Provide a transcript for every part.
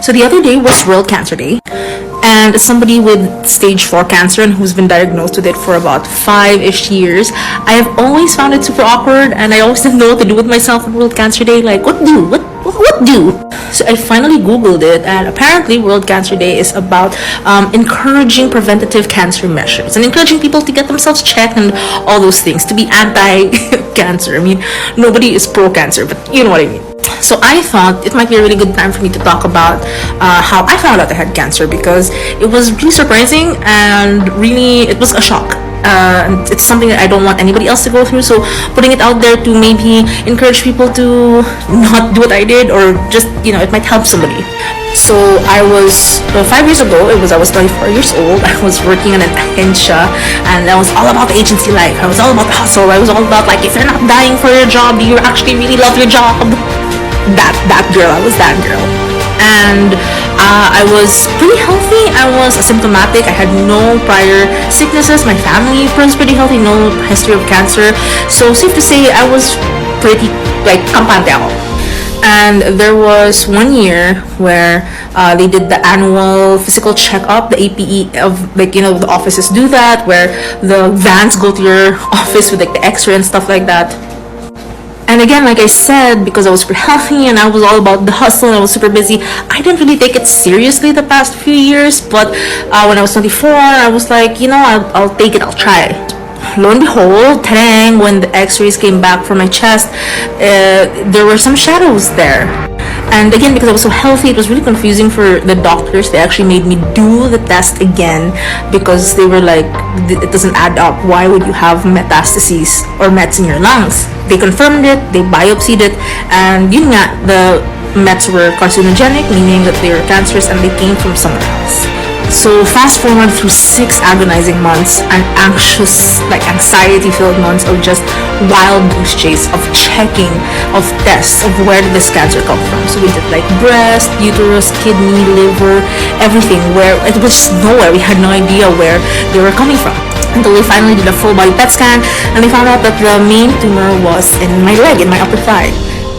So the other day was World Cancer Day, and as somebody with stage 4 cancer and who's been diagnosed with it for about 5-ish years, I have always found it super awkward, and I always didn't know what to do with myself on World Cancer Day. Like, what do? What do? So I finally Googled it, and apparently World Cancer Day is about encouraging preventative cancer measures and encouraging people to get themselves checked and all those things, to be anti-cancer. I mean, nobody is pro-cancer, but you know what I mean. So I thought it might be a really good time for me to talk about how I found out I had cancer, because it was really surprising and really, it was a shock. It's something that I don't want anybody else to go through, so putting it out there to maybe encourage people to not do what I did, or just, it might help somebody. So I was, 5 years ago, I was 24 years old. I was working in an agencia, and I was all about the agency life. I was all about the hustle. I was all about, like, if you're not dying for your job, do you actually really love your job? That girl, I was that girl. And I was pretty healthy. I was asymptomatic. I had no prior sicknesses. My family was pretty healthy, no history of cancer. So safe to say, I was pretty, like, kampante ako. And there was one year where they did the annual physical checkup, the APE of, like, the offices do that, where the vans go to your office with, like, the x-ray and stuff like that. And again, like I said, because I was super healthy and I was all about the hustle and I was super busy, I didn't really take it seriously the past few years. But when I was 24, I was like, I'll take it, I'll try. Lo and behold, tarang, when the x-rays came back from my chest, there were some shadows there. And again, because I was so healthy, it was really confusing for the doctors. They actually made me do the test again, because they were like, it doesn't add up. Why would you have metastases or mets in your lungs? They confirmed it, they biopsied it, and yun nga, the mets were carcinogenic, meaning that they were cancerous and they came from somewhere else. So fast forward through 6 agonizing months and anxious, like anxiety-filled months of just wild goose chase, of checking, of tests, of where did this cancer come from. So we did like breast, uterus, kidney, liver, everything, where it was just nowhere. We had no idea where they were coming from. Until they finally did a full body PET scan, and they found out that the main tumor was in my leg, in my upper thigh.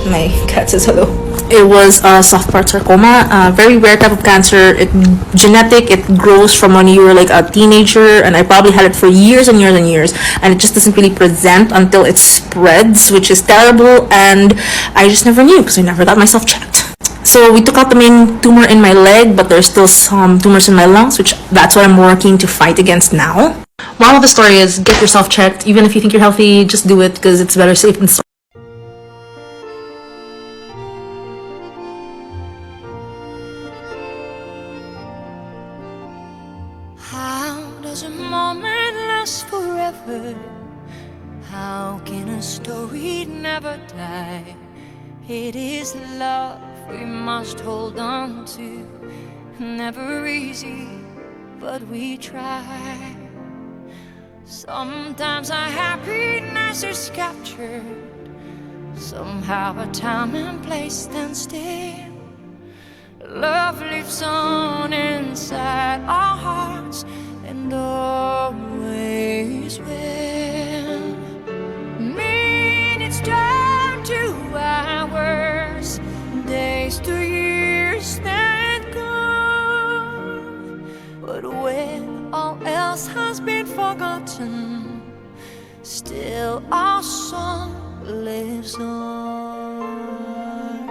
My cat says hello. It was a soft part sarcoma, a very rare type of cancer. It's genetic. It grows from when you were like a teenager, and I probably had it for years and years and years, and it just doesn't really present until it spreads, which is terrible, and I just never knew because I never got myself checked. So we took out the main tumor in my leg, but there's still some tumors in my lungs, which that's what I'm working to fight against now. Moral of the story is, get yourself checked. Even if you think you're healthy, just do it, because it's better safe than sorry. How does a moment last forever? How can a story never die? It is love we must hold on to. Never easy, but we try. Sometimes our happiness is captured. Somehow a time and place stand still. Love lives on inside our hearts and always will. Minutes turn to hours, days to years that go. But when all else has been forgotten, still our song lives on.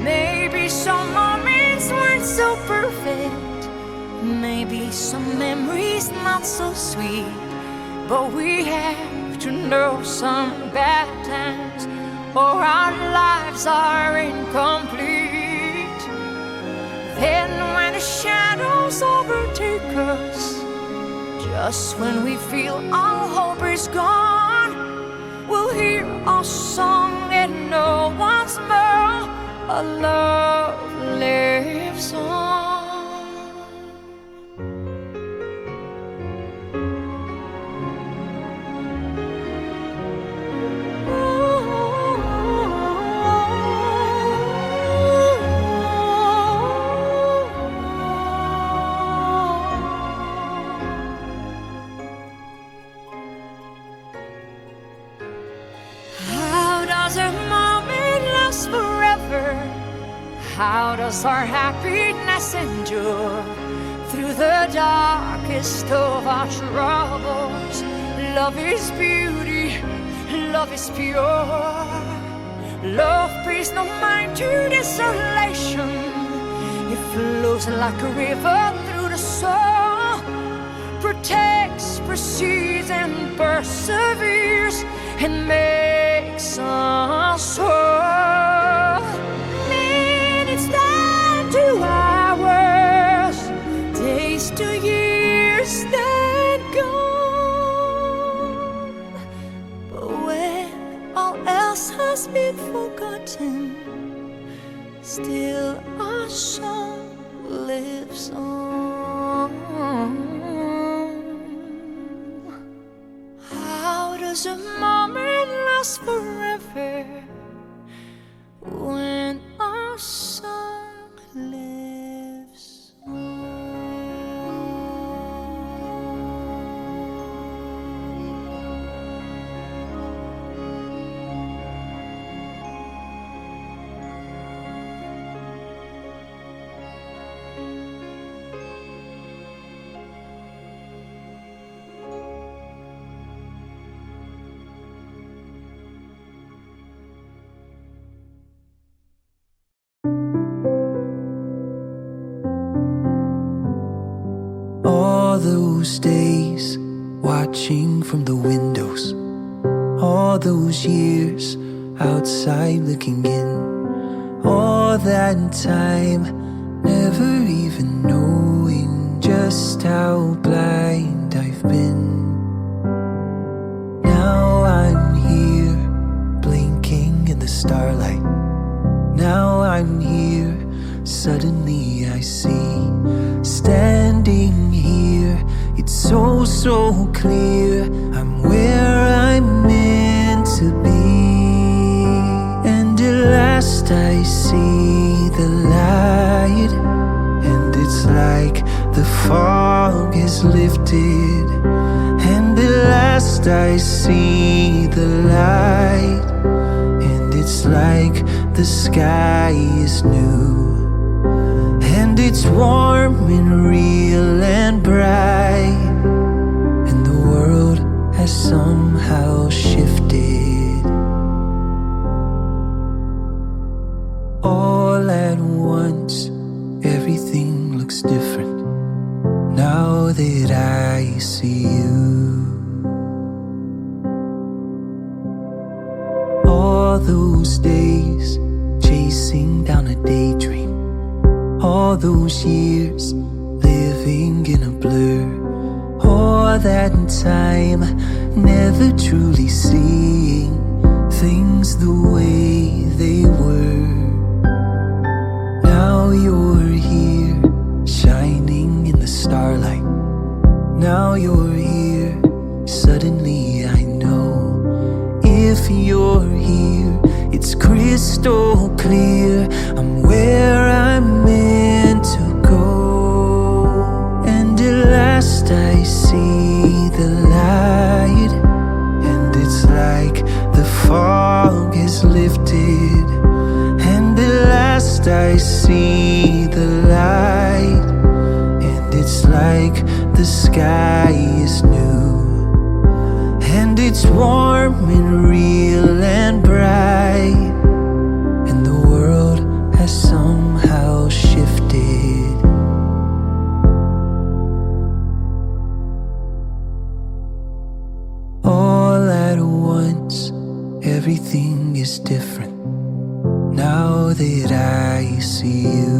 Maybe some moments weren't so perfect, maybe some memories not so sweet, but we have to know some bad times or our lives are incomplete. Then when the shadows overtake us, just when we feel all hope is gone, we'll hear our song and know once more our love lives on. How does a moment last forever? does our happiness endure through the darkest of our troubles? Love is beauty, love is pure. Love pays no mind to desolation. It flows like a river through the soul, protects, precedes, and perseveres, and makes us whole. Minutes turn to hours, days to years then gone. But when all else has been forgotten, still our song lives on. How does a moment last forever when our song lives on? All those days watching from the windows, all those years outside looking in, all that time never even knowing just how blind I've been. Now I'm here blinking in the starlight. Now I'm here, suddenly I see, standing here, it's so, so clear, I'm where I'm meant to be. And at last I see the light, and it's like the fog has lifted. And at last I see the light, and it's like the sky is new. And it's warm and real and bright, and the world has somehow shifted. All at once, everything looks different now that I see you. All those days chasing down a daydream, all those years living in a blur, all that time never truly seeing things the way they were. Now you're here, shining in the starlight. Now you're here, suddenly I know. If you're here, it's crystal clear, I'm where I'm meant to go. And at last I see the light, and it's like the fog has lifted. And at last I see the light, and it's like the sky is new. And it's warm and real and bright, and the world has somehow shifted. All at once, everything is different now that I see you.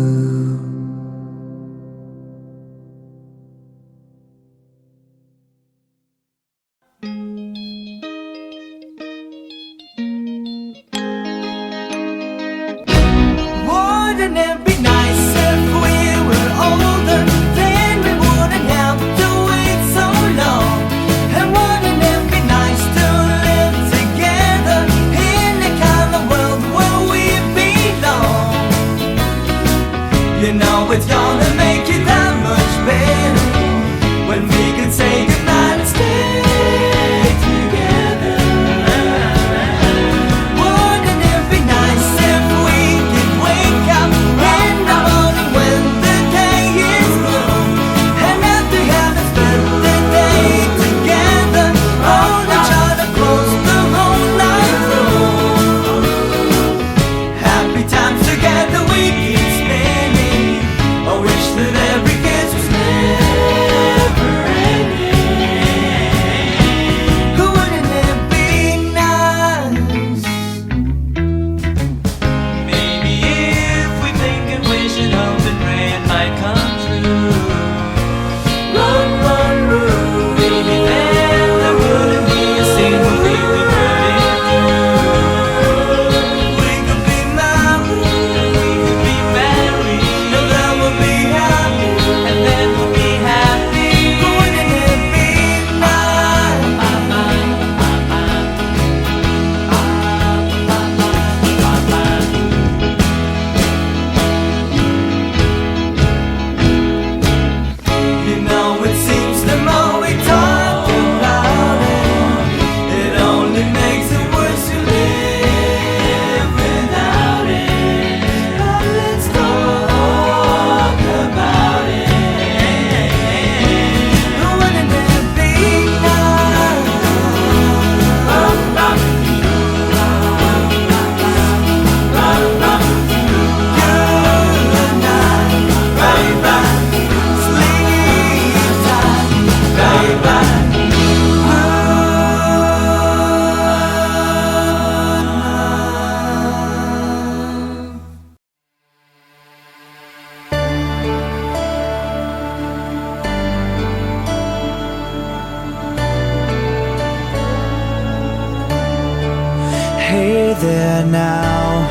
there now?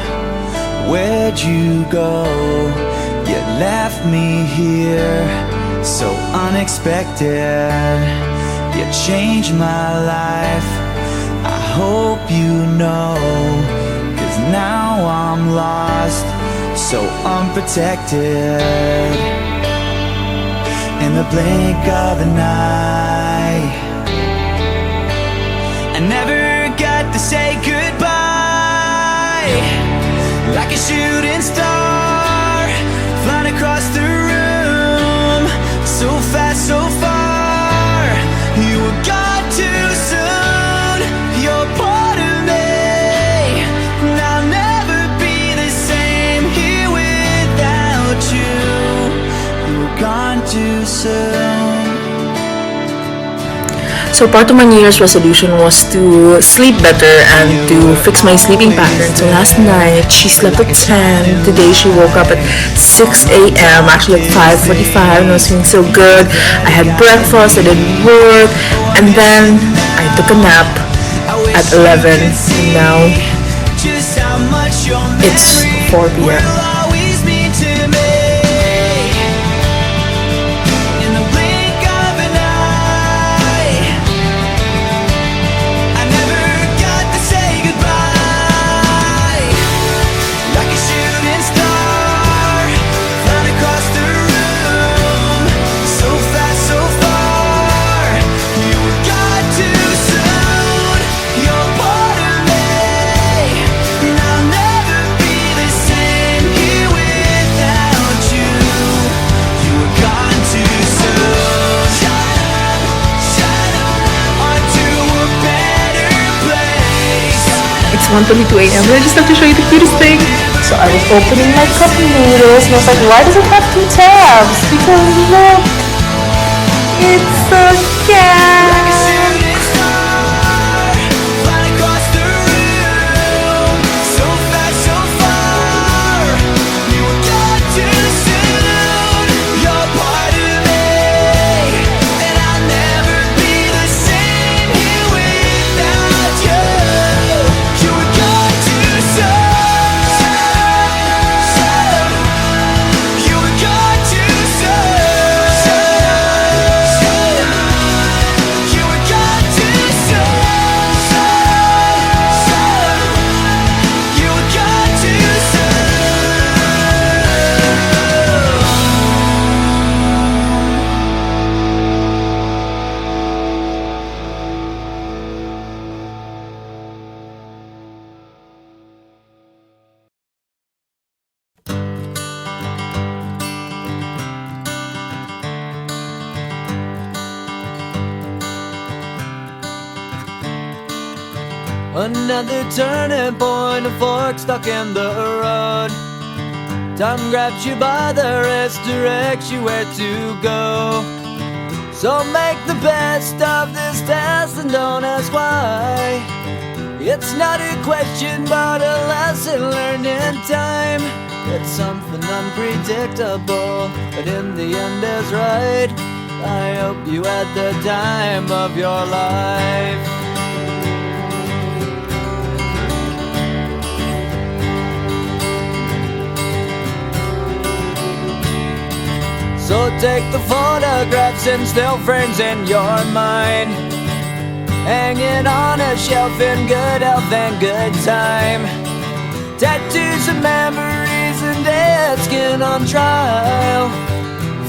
Where'd you go? You left me here so unexpected. You changed my life, I hope you know. 'Cause now I'm lost, so unprotected. In the blink of an eye, I never got to say goodbye. Like a shooting star, flying across the room, so fast, so far. You were gone too soon. You're part of me, and I'll never be the same here without you. You were gone too soon. So part of my New Year's resolution was to sleep better and to fix my sleeping pattern. So last night she slept at 10. Today she woke up at 6 a.m. Actually at 5:45, and I was feeling so good. I had breakfast, I did work, and then I took a nap at 11. And now it's 4 p.m. It's 1:22 a.m. and I just have to show you the cutest thing. So I was opening my cup noodles and I was like, why does it have 2 tabs? Because look, it's a cat. Another turning point, a fork stuck in the road. Time grabs you by the wrist, directs you where to go. So make the best of this test and don't ask why. It's not a question but a lesson learned in time. It's something unpredictable, but in the end is right. I hope you had the time of your life. So take the photographs and still frames in your mind, hanging on a shelf in good health and good time. Tattoos and memories and dead skin on trial.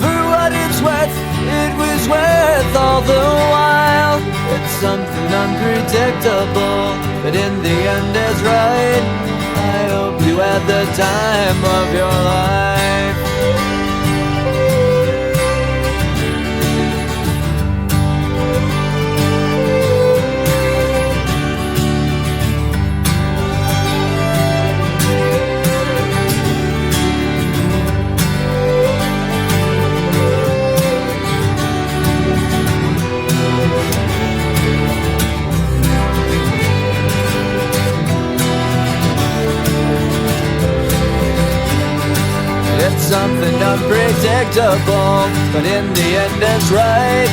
For what it's worth, it was worth all the while. It's something unpredictable, but in the end is right. I hope you had the time of your life. Something unpredictable, but in the end it's right.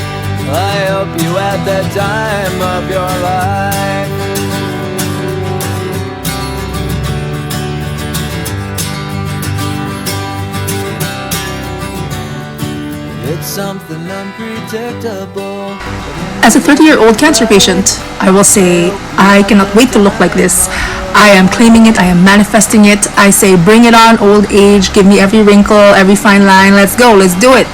I hope you had the time of your life. something unpredictable. As a 30-year-old cancer patient, I will say, I cannot wait to look like this. I am claiming it, I am manifesting it. I say, bring it on, old age, give me every wrinkle, every fine line, let's go, let's do it.